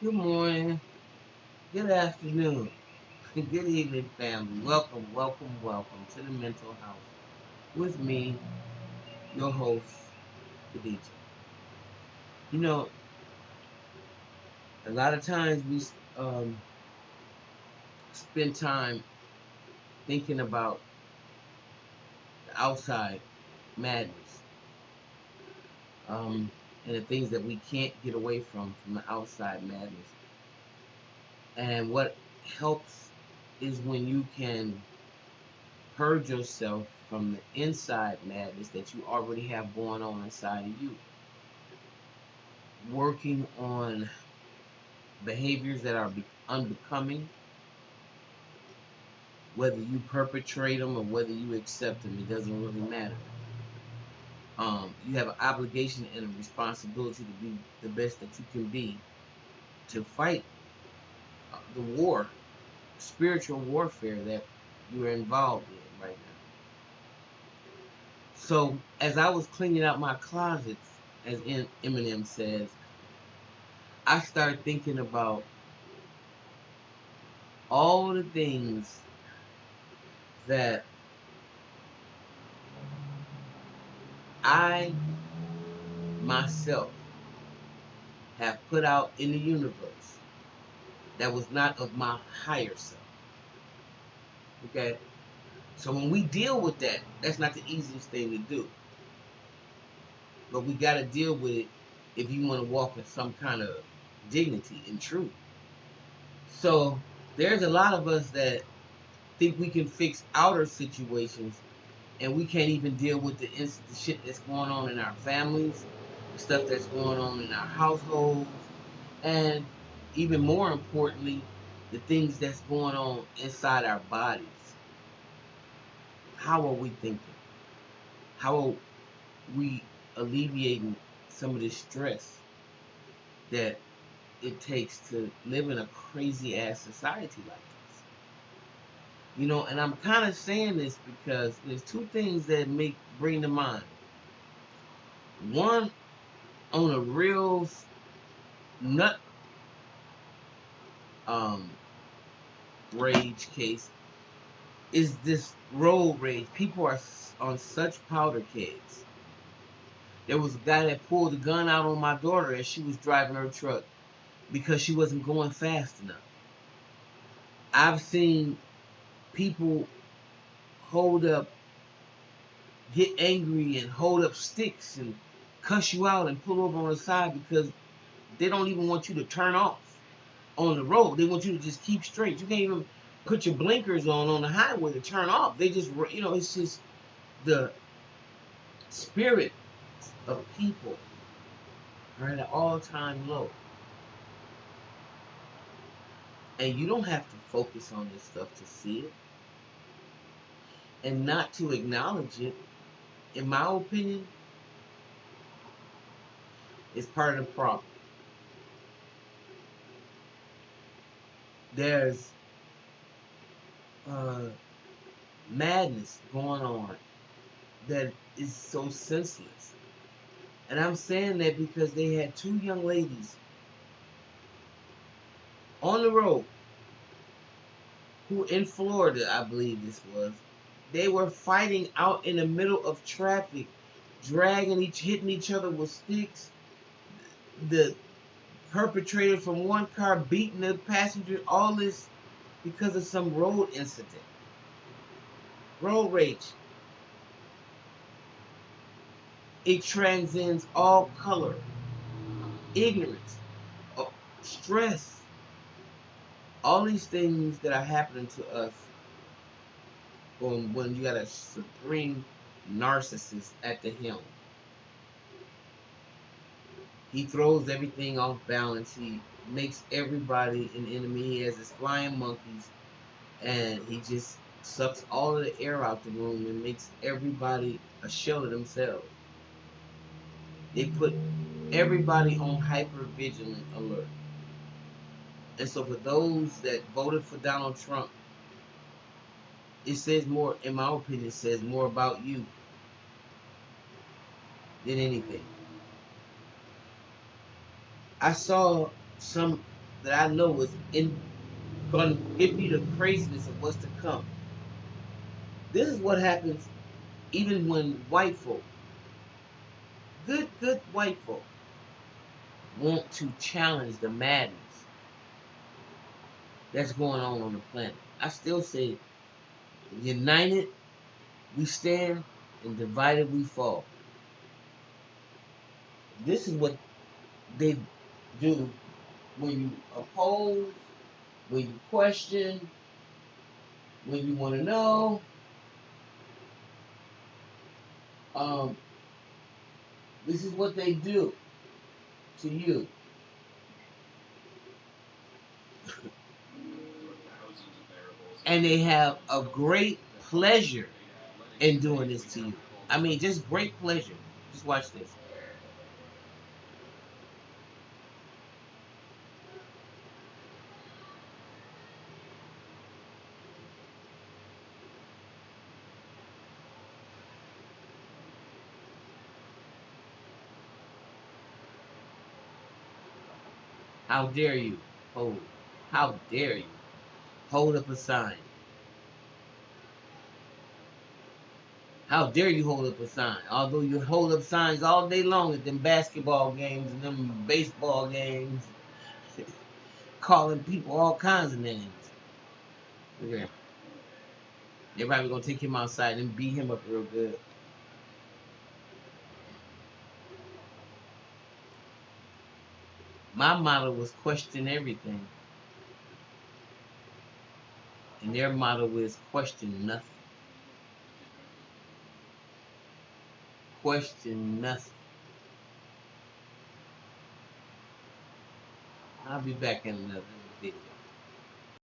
Good morning, good afternoon, good evening, family. Welcome, welcome, welcome to the Mental House with me, your host, Khadija. You know, a lot of times we spend time thinking about the outside madness, and the things that we can't get away from the outside madness. And what helps is when you can purge yourself from the inside madness that you already have going on inside of you. Working on behaviors that are unbecoming, whether you perpetrate them or whether you accept them, it doesn't really matter. You have an obligation and a responsibility to be the best that you can be to fight the war, spiritual warfare that you are involved in right now. So, as I was cleaning out my closets, as Eminem says, I started thinking about all the things that I myself have put out in the universe that was not of my higher self. Okay? So when we deal with that, that's not the easiest thing to do. But we got to deal with it if you want to walk with some kind of dignity and truth. So there's a lot of us that think we can fix outer situations and we can't even deal with the shit that's going on in our families, the stuff that's going on in our households, and even more importantly, the things that's going on inside our bodies. How are we thinking? How are we alleviating some of the stress that it takes to live in a crazy ass society like this? And I'm kind of saying this because there's two things that bring to mind. One, on a real nut um, rage case, is this road rage. People are on such powder kegs. There was a guy that pulled a gun out on my daughter as she was driving her truck because she wasn't going fast enough. I've seen people get angry and hold up sticks and cuss you out and pull over on the side because they don't even want you to turn off on the road. They want you to just keep straight. You can't even put your blinkers on the highway to turn off. They just, it's just the spirit of people are at an all-time low. And you don't have to focus on this stuff to see it. And not to acknowledge it, in my opinion, is part of the problem. There's madness going on that is so senseless. And I'm saying that because they had two young ladies on the road who, in Florida, I believe this was, they were fighting out in the middle of traffic, hitting each other with sticks. The perpetrator from one car beating the passenger, all this because of some road incident. Road rage. It transcends all color, ignorance, stress, all these things that are happening to us when you got a supreme narcissist at the helm. He throws everything off balance. He makes everybody an enemy. He has his flying monkeys, and he just sucks all of the air out the room and makes everybody a shell of themselves. They put everybody on hyper vigilant alert. And so for those that voted for Donald Trump, it says more, in my opinion, it says more about you than anything. I saw some that I know is going to give me the craziness of what's to come. This is what happens even when white folk, good white folk, want to challenge the madness that's going on the planet. I still say, united we stand, and divided we fall. This is what they do when you oppose, when you question, when you want to know. This is what they do to you. And they have a great pleasure in doing this to you. I mean, just great pleasure. Just watch this. How dare you hold? How dare you hold up a sign? How dare you hold up a sign? Although you hold up signs all day long at them basketball games and them baseball games, calling people all kinds of names. Okay. They're probably gonna take him outside and beat him up real good. My motto was question everything. And their motto is question nothing. Question nothing. I'll be back in another video.